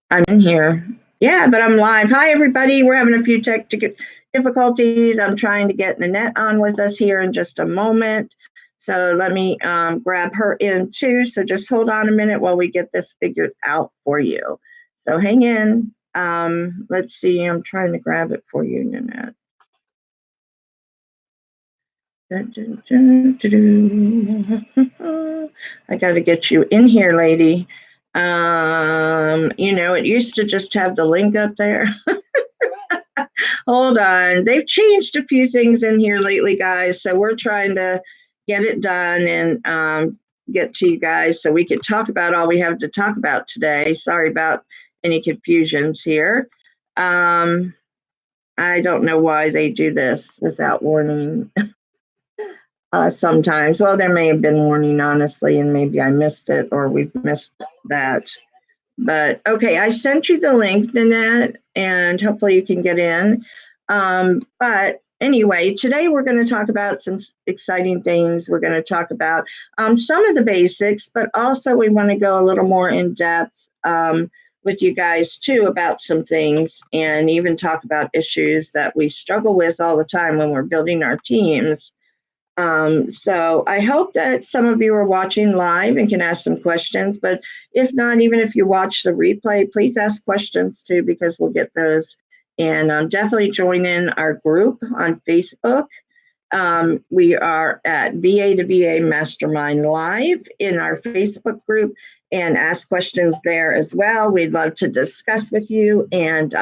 I'm in here. Yeah, but I'm live. Hi, everybody. We're having a few technical difficulties. I'm trying to get Nanette on with us here in just a moment. So let me grab her in too. So just hold on a minute while we get this figured out for you. So hang in. Let's see. I'm trying to grab it for you, Nanette. I got to get you in here, lady. It used to just have the link up there. Hold on. They've changed a few things in here lately, guys. So we're trying to get it done and get to you guys so we can talk about all we have to talk about today. Sorry about any confusions here. I don't know why they do this without warning. Sometimes. Well, there may have been warning, honestly, and maybe I missed it or we've missed that. But okay, I sent you the link, Nanette, and hopefully you can get in. But anyway, today we're going to talk about some exciting things. We're going to talk about some of the basics, but also we want to go a little more in depth with you guys too about some things and even talk about issues that we struggle with all the time when we're building our teams. So I hope that some of you are watching live and can ask some questions, but if not, even if you watch the replay, please ask questions too, because we'll get those. And definitely join in our group on Facebook. We are at VA to VA Mastermind Live in our Facebook group and ask questions there as well. We'd love to discuss with you and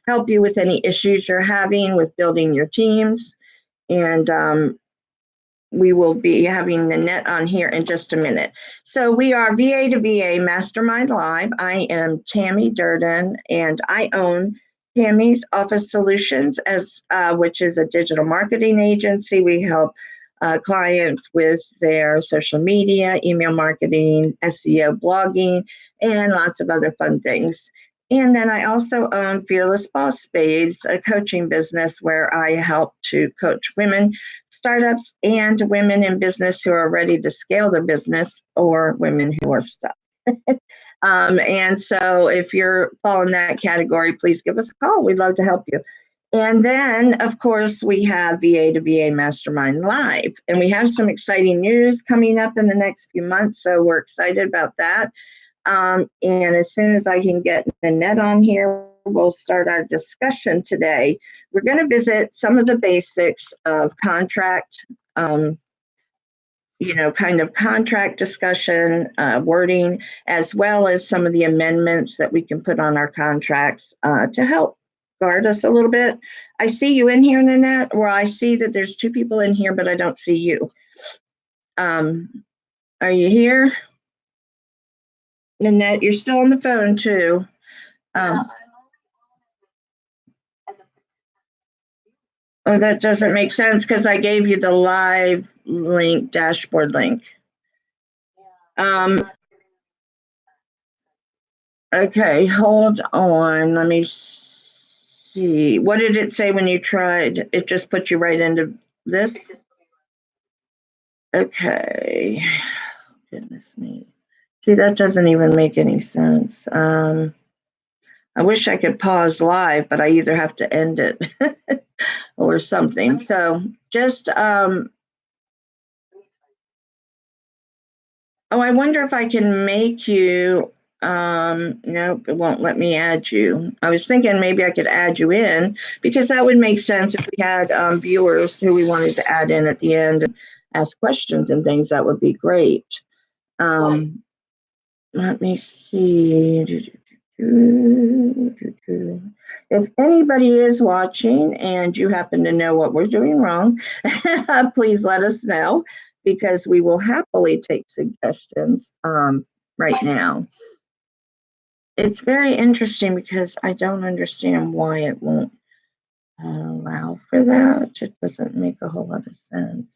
help you with any issues you're having with building your teams. And we will be having Nanette on here in just a minute. So we are VA to VA Mastermind Live. I am Tammy Durden, and I own Tammy's Office Solutions, which is a digital marketing agency. We help clients with their social media, email marketing, SEO, blogging, and lots of other fun things. And then I also own Fearless Boss Babes, a coaching business where I help to coach women, startups, and women in business who are ready to scale their business or women who are stuck. And so if you're following that category, please give us a call. We'd love to help you. And then, of course, we have VA to VA Mastermind Live. And we have some exciting news coming up in the next few months. So we're excited about that. And as soon as I can get Nanette on here, we'll start our discussion today. We're going to visit some of the basics of contract, kind of contract discussion, wording, as well as some of the amendments that we can put on our contracts to help guard us a little bit. I see you in here, Nanette, or I see that there's two people in here, but I don't see you. Are you here? Nanette, you're still on the phone too. Oh, that doesn't make sense because I gave you the live link, dashboard link. Okay, hold on. Let me see. What did it say when you tried? It just put you right into this? Okay. Goodness me. See, that doesn't even make any sense. I wish I could pause live, but I either have to end it or something. So just, I wonder if I can make you, nope, it won't let me add you. I was thinking maybe I could add you in because that would make sense if we had viewers who we wanted to add in at the end and ask questions and things. That would be great. Let me see. If anybody is watching and you happen to know what we're doing wrong, please let us know because we will happily take suggestions right now. It's very interesting because I don't understand why it won't allow for that. It doesn't make a whole lot of sense.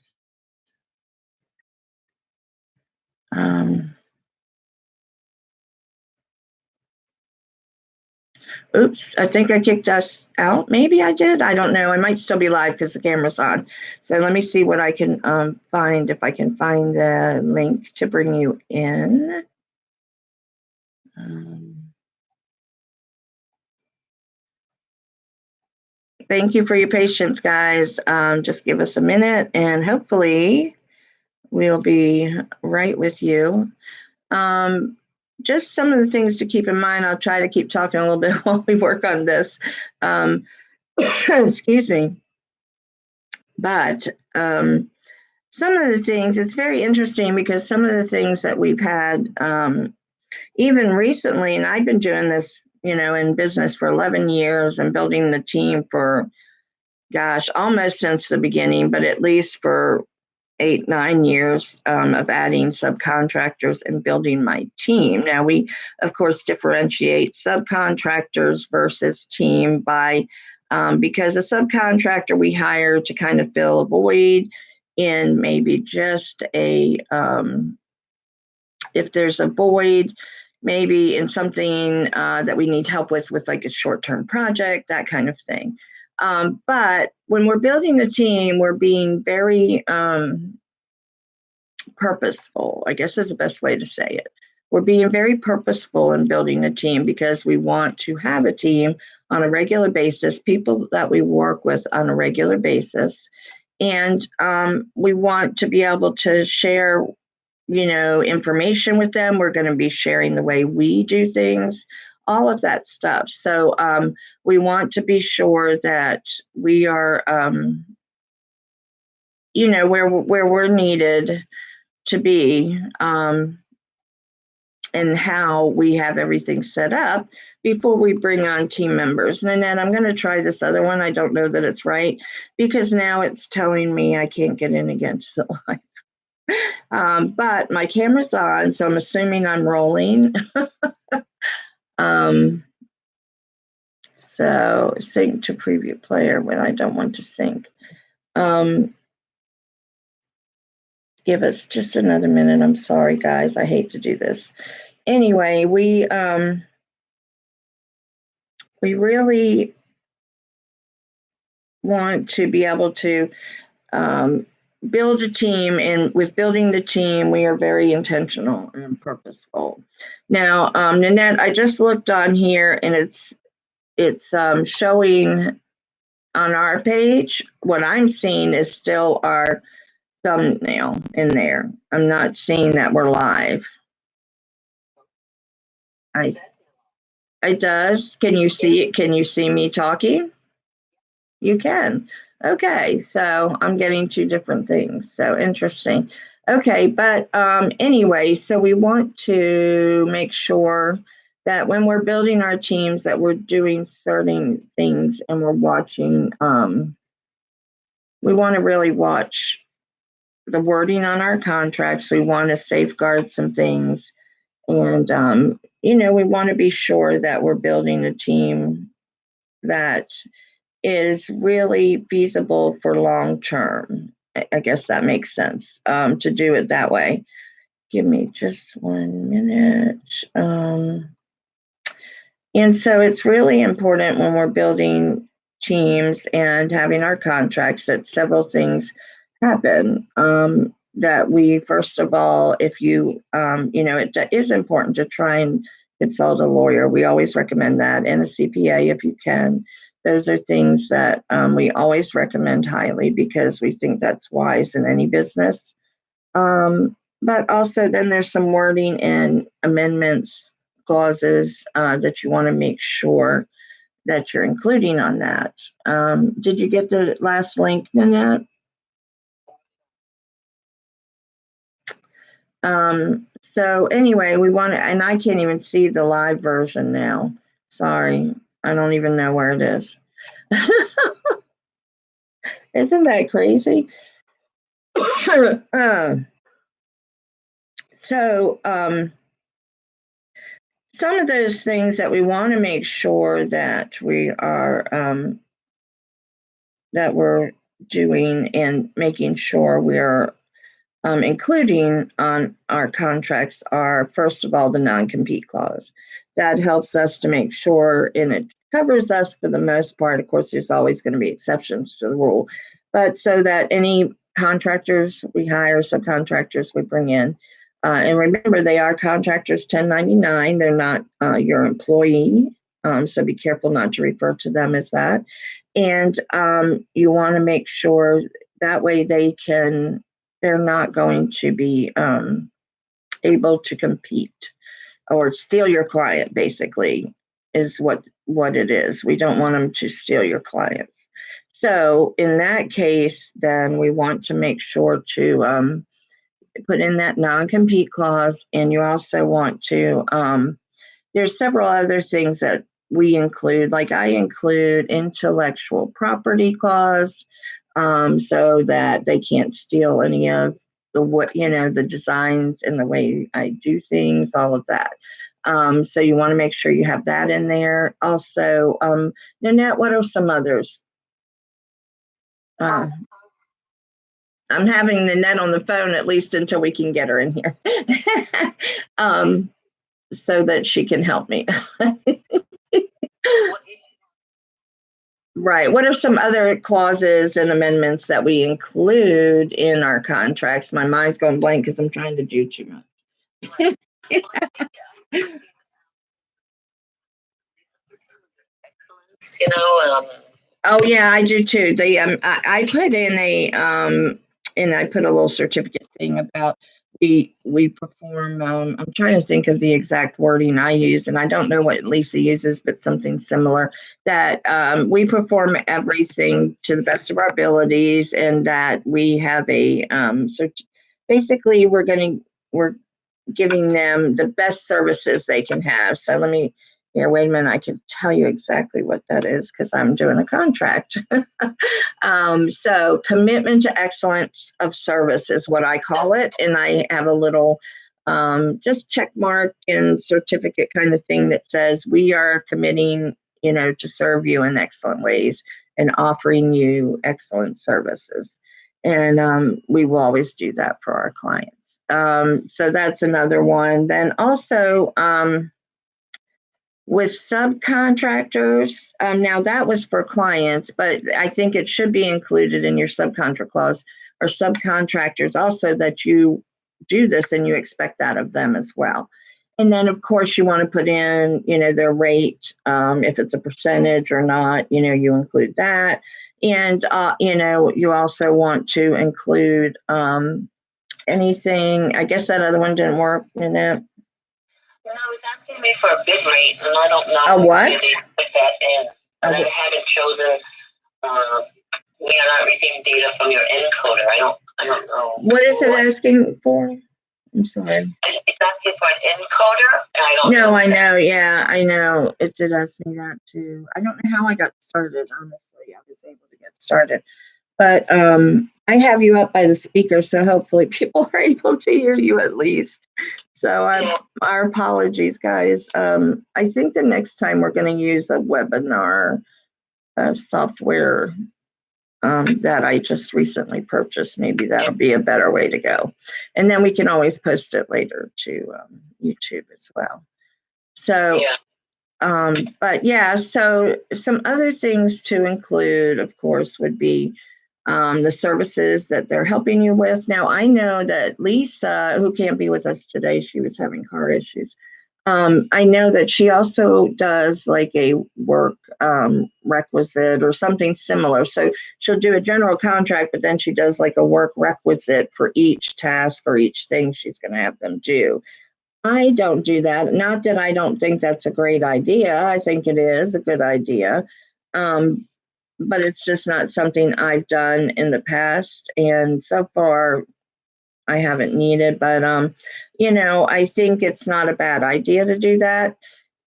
Oops, I think I kicked us out. Maybe I did. I don't know. I might still be live because the camera's on. So let me see what I can find, if I can find the link to bring you in. Thank you for your patience, guys. Just give us a minute and hopefully we'll be right with you. Just some of the things to keep in mind. I'll try to keep talking a little bit while we work on this. Excuse me. But some of the things, it's very interesting because some of the things that we've had, even recently, and I've been doing this, in business for 11 years and building the team for, gosh, almost since the beginning, but at least for 8-9 years of adding subcontractors and building my team. Now we, of course, differentiate subcontractors versus team by because a subcontractor we hire to kind of fill a void in maybe just if there's a void, maybe in something that we need help with like a short-term project, that kind of thing. But when we're building a team, we're being very purposeful, I guess is the best way to say it. We're being very purposeful in building a team because we want to have a team on a regular basis, people that we work with on a regular basis. And we want to be able to share, information with them. We're going to be sharing the way we do things, all of that stuff. So we want to be sure that we are, where we're needed to be, and how we have everything set up before we bring on team members. And then I'm going to try this other one. I don't know that it's right because now it's telling me I can't get in against the line. But my camera's on, so I'm assuming I'm rolling. So sync to preview player when I don't want to sync. Give us just another minute. I'm sorry, guys. I hate to do this. Anyway, we really want to be able to build a team, and with building the team, we are very intentional and purposeful. Now, Nanette, I just looked on here, and it's showing on our page. What I'm seeing is still our thumbnail in there. I'm not seeing that we're live. It does. Can you see it? Can you see me talking? You can. Okay, so I'm getting two different things. So interesting. Okay, but anyway, so we want to make sure that when we're building our teams that we're doing certain things and we're watching, we want to really watch the wording on our contracts. We want to safeguard some things. And, we want to be sure that we're building a team that is really feasible for long term. I guess that makes sense to do it that way. Give me just 1 minute. And so it's really important when we're building teams and having our contracts that several things happen. That we, first of all, if you, it is important to try and consult a lawyer. We always recommend that, and a CPA if you can. Those are things that we always recommend highly because we think that's wise in any business. But also then there's some wording and amendments clauses that you want to make sure that you're including on that. Did you get the last link, Nanette? So anyway, we want to, and I can't even see the live version now. Sorry, I don't even know where it is. Isn't that crazy? So some of those things that we want to make sure that we are that we're doing and making sure we're including on our contracts are, first of all, the non-compete clause. That helps us to make sure, and it covers us for the most part. Of course, there's always going to be exceptions to the rule, but so that any contractors we hire, subcontractors we bring in, And remember, they are contractors 1099. They're not your employee. So be careful not to refer to them as that. And you want to make sure that way they're not going to be able to compete or steal your client, basically, is what it is. We don't want them to steal your clients. So in that case, then we want to make sure to put in that non-compete clause, and you also want to, there's several other things that we include, like I include intellectual property clause, so that they can't steal any of the designs and the way I do things, all of that. So you want to make sure you have that in there. Also, Nanette, what are some others? I'm having Nanette on the phone at least until we can get her in here, so that she can help me. Right. What are some other clauses and amendments that we include in our contracts? My mind's going blank because I'm trying to do too much. Oh yeah, I do too. I put in and I put a little certificate thing about we perform. I'm trying to think of the exact wording I use, and I don't know what Lisa uses, but something similar. That we perform everything to the best of our abilities, and that we have a so basically we're giving them the best services they can have. So wait a minute, I can tell you exactly what that is because I'm doing a contract. So commitment to excellence of service is what I call it. And I have a little just check mark and certificate kind of thing that says we are committing, to serve you in excellent ways and offering you excellent services. And we will always do that for our clients. So that's another one. Then also, with subcontractors, now that was for clients, but I think it should be included in your subcontract clause, or subcontractors also, that you do this and you expect that of them as well. And then of course you want to put in, their rate, if it's a percentage or not, you include that. And, you also want to include anything, I guess that other one didn't work, No, I was asking me for a bid rate, and I don't know. A what? Put that in, and I haven't chosen. We are not receiving data from your encoder. I don't know. What is it asking for? I'm sorry. It's asking for an encoder, and I don't know. No, I know. Yeah, I know. It did ask me that too. I don't know how I got started. Honestly, I was able to get started, but I have you up by the speaker, so hopefully people are able to hear you at least. So our apologies, guys. I think the next time we're going to use a webinar software that I just recently purchased. Maybe that'll be a better way to go. And then we can always post it later to YouTube as well. So, but yeah, so some other things to include, of course, would be the services that they're helping you with. Now, I know that Lisa, who can't be with us today, she was having car issues. I know that she also does like a work requisite or something similar. So she'll do a general contract, but then she does like a work requisite for each task or each thing she's going to have them do. I don't do that. Not that I don't think that's a great idea. I think it is a good idea. But it's just not something I've done in the past. And so far, I haven't needed, but I think it's not a bad idea to do that.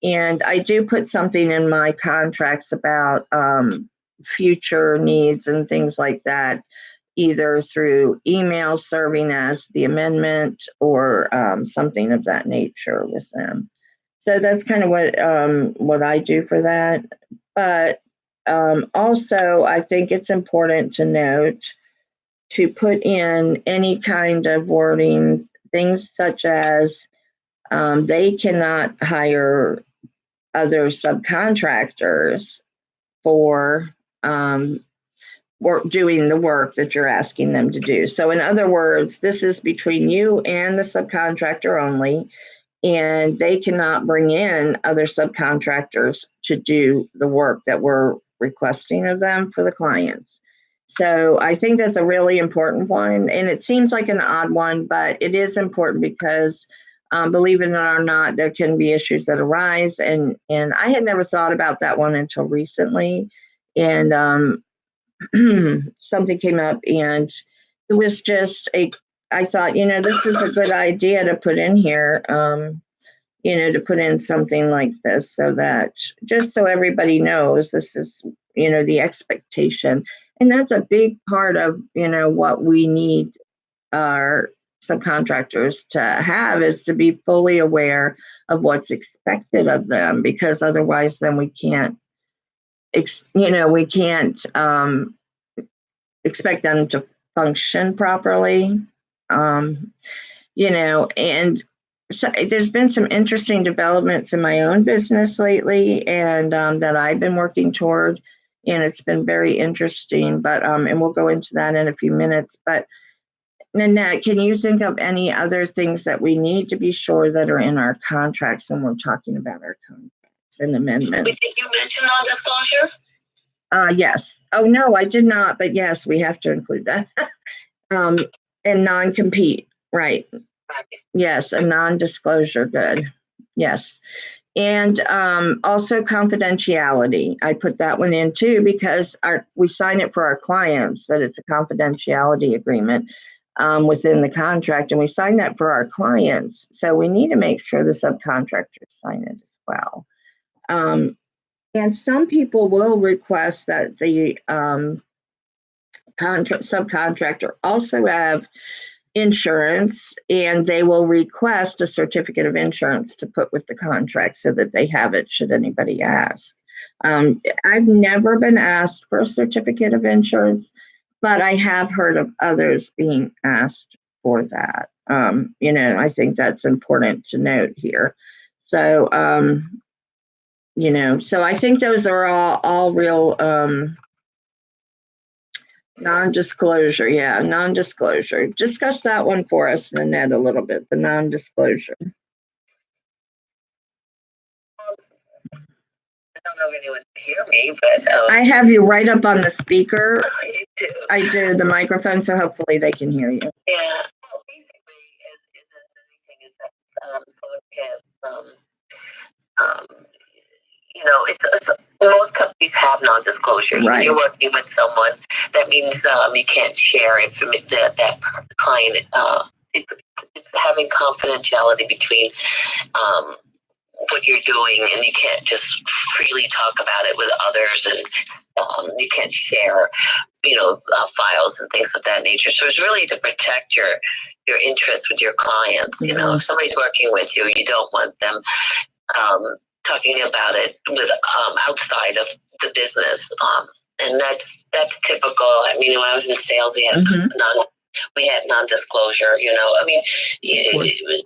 And I do put something in my contracts about future needs and things like that, either through email serving as the amendment or something of that nature with them. So that's kind of what I do for that. But also, I think it's important to note to put in any kind of wording, things such as they cannot hire other subcontractors for doing the work that you're asking them to do. So in other words, this is between you and the subcontractor only, and they cannot bring in other subcontractors to do the work that we're requesting of them for the clients. So I think that's a really important one, and it seems like an odd one, but it is important because believe it or not, there can be issues that arise, and I had never thought about that one until recently, and something came up, and it was just I thought, this is a good idea to put in here, to put in something like this, so that just so everybody knows this is, the expectation. And that's a big part of, what we need our subcontractors to have, is to be fully aware of what's expected of them, because otherwise then we can't, expect them to function properly. And so there's been some interesting developments in my own business lately, and that I've been working toward, and it's been very interesting. But and we'll go into that in a few minutes. But Nanette, can you think of any other things that we need to be sure that are in our contracts when we're talking about our contracts and amendments? Wait, did you mention non-disclosure? Yes. Oh no, I did not. But yes, we have to include that. And non-compete, right? Yes, a non-disclosure, good. Yes. And also confidentiality. I put that one in too, because we sign it for our clients, that it's a confidentiality agreement within the contract, and we sign that for our clients. So we need to make sure the subcontractors sign it as well. And some people will request that the subcontractor also have insurance, and they will request a certificate of insurance to put with the contract so that they have it should anybody ask. I've never been asked for a certificate of insurance, but I have heard of others being asked for that. I think that's important to note here. So, so I think those are all real non-disclosure. Yeah, non-disclosure. Discuss that one for us, Nanette, a little bit, the non-disclosure. I don't know if anyone can hear me, but I have you right up on the speaker. You do. I do, the microphone, so hopefully they can hear you. Yeah. Well, basically, is anything is that it's most companies have non-disclosures. Right. When you're working with someone, that means you can't share information. That client it's having confidentiality between what you're doing, and you can't just freely talk about it with others, and you can't share, files and things of that nature. So it's really to protect your interests with your clients. Mm-hmm. If somebody's working with you, you don't want them talking about it with outside of the business, and that's typical. I mean, when I was in sales, we had non-disclosure.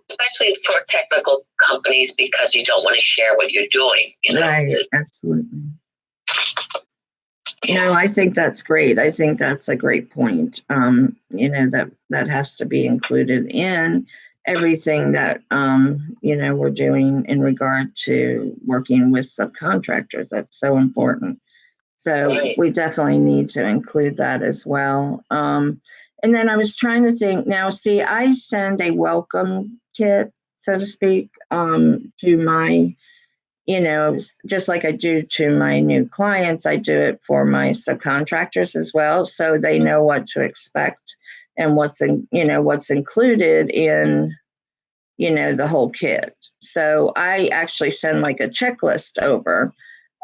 Especially for technical companies, because you don't want to share what you're doing. Right, absolutely. No, I think that's great. I think that's a great point. That has to be included in everything that we're doing in regard to working with subcontractors. That's so important. So we definitely need to include that as well. And then I was trying to think now, see, I send a welcome kit, so to speak, to my, just like I do to my new clients, I do it for my subcontractors as well. So they know what to expect and what's included in, the whole kit. So I actually send like a checklist over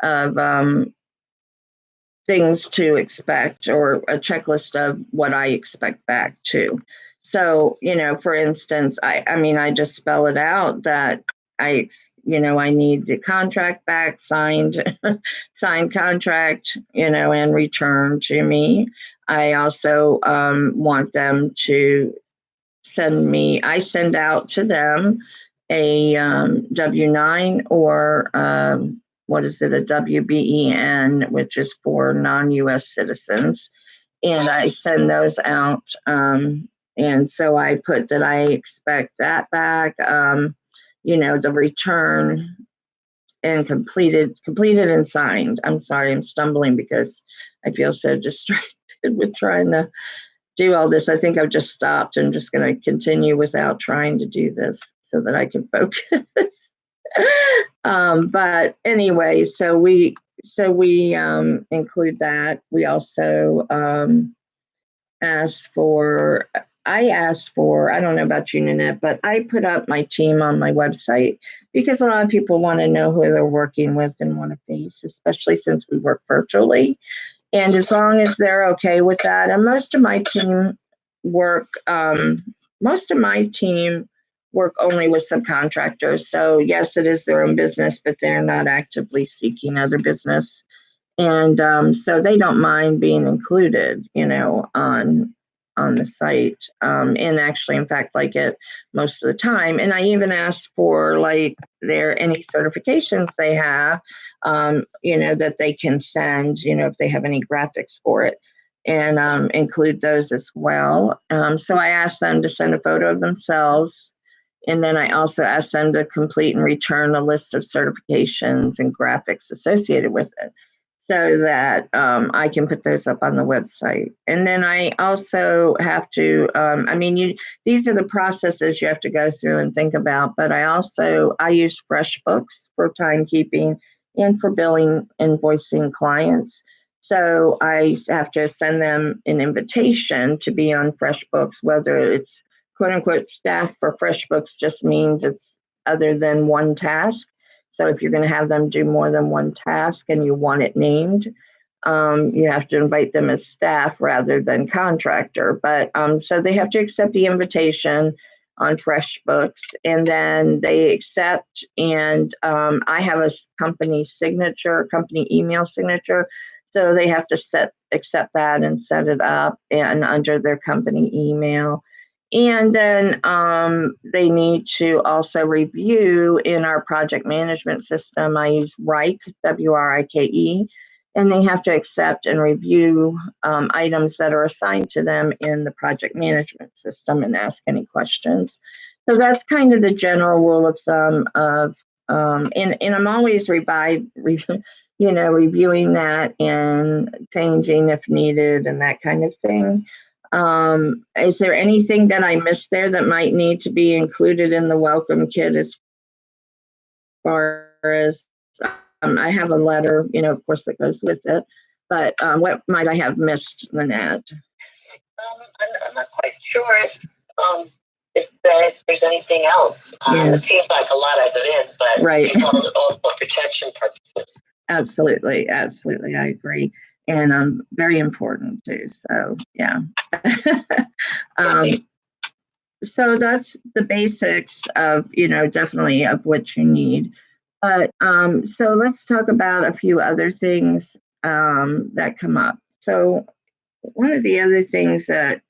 of things to expect, or a checklist of what I expect back too. So, for instance, I just spell it out that I need the contract back, signed contract, and returned to me. I also want them to I send out to them a W-9 or a WBEN, which is for non-U.S. citizens. and I send those out. And so I put that I expect that back, the return and completed and signed. I'm sorry, I'm stumbling because I feel so distracted with trying to do all this. I think I've just stopped and just going to continue without trying to do this so that I can focus. But anyway, so we include that. We also I asked for, I don't know about you, Nanette, but I put up my team on my website because a lot of people want to know who they're working with in one of these, especially since we work virtually. And as long as they're okay with that, and most of my team work only with subcontractors. So yes, it is their own business, but they're not actively seeking other business. And so they don't mind being included, on the site. And actually, in fact, like it most of the time. And I even asked for any certifications they have, that they can send, if they have any graphics for it, and include those as well. So I asked them to send a photo of themselves. And then I also asked them to complete and return a list of certifications and graphics associated with it, so that I can put those up on the website. And then I also have to, these are the processes you have to go through and think about, but I use FreshBooks for timekeeping and for billing, invoicing clients. So I have to send them an invitation to be on FreshBooks, whether it's quote unquote staff for FreshBooks just means it's other than one task. So if you're going to have them do more than one task and you want it named, you have to invite them as staff rather than contractor. But so they have to accept the invitation on FreshBooks, and then they accept. And I have a company email signature. So they have to accept that and set it up and under their company email. And then they need to also review in our project management system. I use WRIKE, WRIKE, and they have to accept and review items that are assigned to them in the project management system and ask any questions. So that's kind of the general rule of thumb of, and I'm always reviewing that and changing if needed and that kind of thing. Is there anything that I missed there that might need to be included in the welcome kit as far as I have a letter, of course, that goes with it, but what might I have missed, Lynette? I'm not quite sure if there's anything else. It seems like a lot as it is, but right. all for protection purposes. Absolutely. I agree. And very important too. So yeah. So that's the basics of, definitely of what you need. But so let's talk about a few other things that come up. So one of the other things that,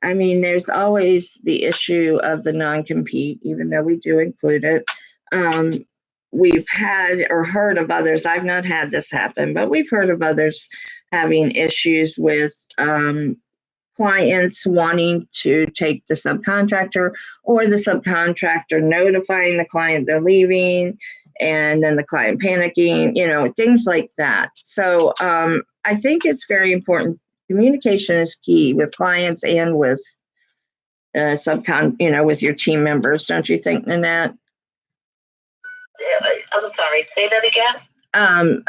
there's always the issue of the non-compete, even though we do include it. We've had or heard of others, I've not had this happen, but we've heard of others having issues with clients wanting to take the subcontractor, or the subcontractor notifying the client they're leaving, and then the client panicking, things like that. So I think it's very important. Communication is key with clients and with with your team members. Don't you think, Nanette? I'm sorry, say that again.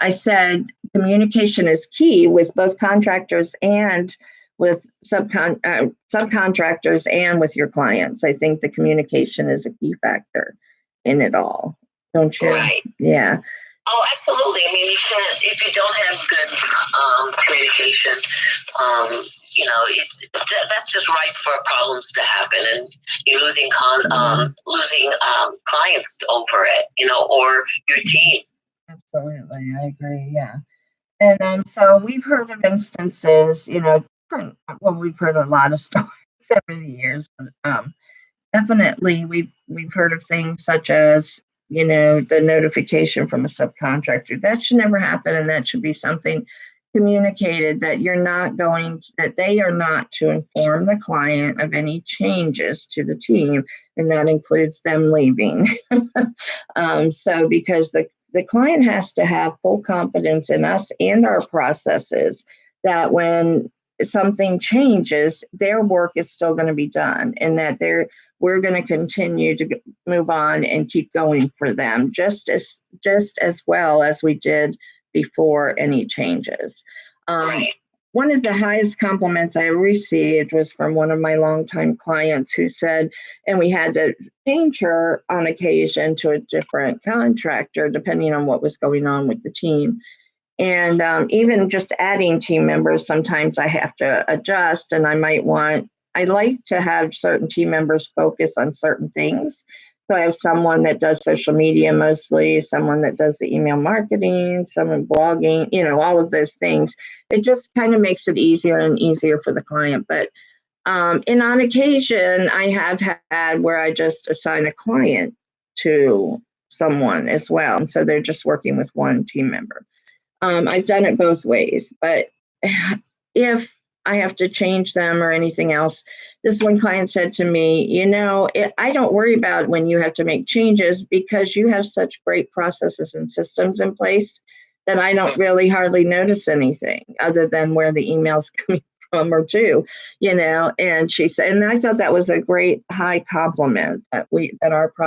I said communication is key with both contractors and with subcontractors and with your clients. I think the communication is a key factor in it all. Don't you? Right. Yeah. Oh, absolutely. You can't, if you don't have good communication, that's just ripe for problems to happen, and you're losing clients over it, or your team. Absolutely, I agree. Yeah, and so we've heard of instances, we've heard a lot of stories over the years, but definitely we've heard of things such as, the notification from a subcontractor. That should never happen, and that should be something communicated that that they are not to inform the client of any changes to the team, and that includes them leaving. So because the client has to have full confidence in us and our processes, that when something changes, their work is still going to be done, and that we're going to continue to move on and keep going for them just as well as we did before any changes. Right. One of the highest compliments I received was from one of my longtime clients who said, and we had to change her on occasion to a different contractor depending on what was going on with the team. And even just adding team members, sometimes I have to adjust, and I like to have certain team members focus on certain things. So I have someone that does social media mostly, someone that does the email marketing, someone blogging, all of those things. It just kind of makes it easier and easier for the client. But and on occasion, I have had where I just assign a client to someone as well. And so they're just working with one team member. I've done it both ways, but if I have to change them or anything else, this one client said to me, I don't worry about when you have to make changes because you have such great processes and systems in place that I don't really hardly notice anything other than where the email's coming from or to, and she said, and I thought that was a great high compliment that our process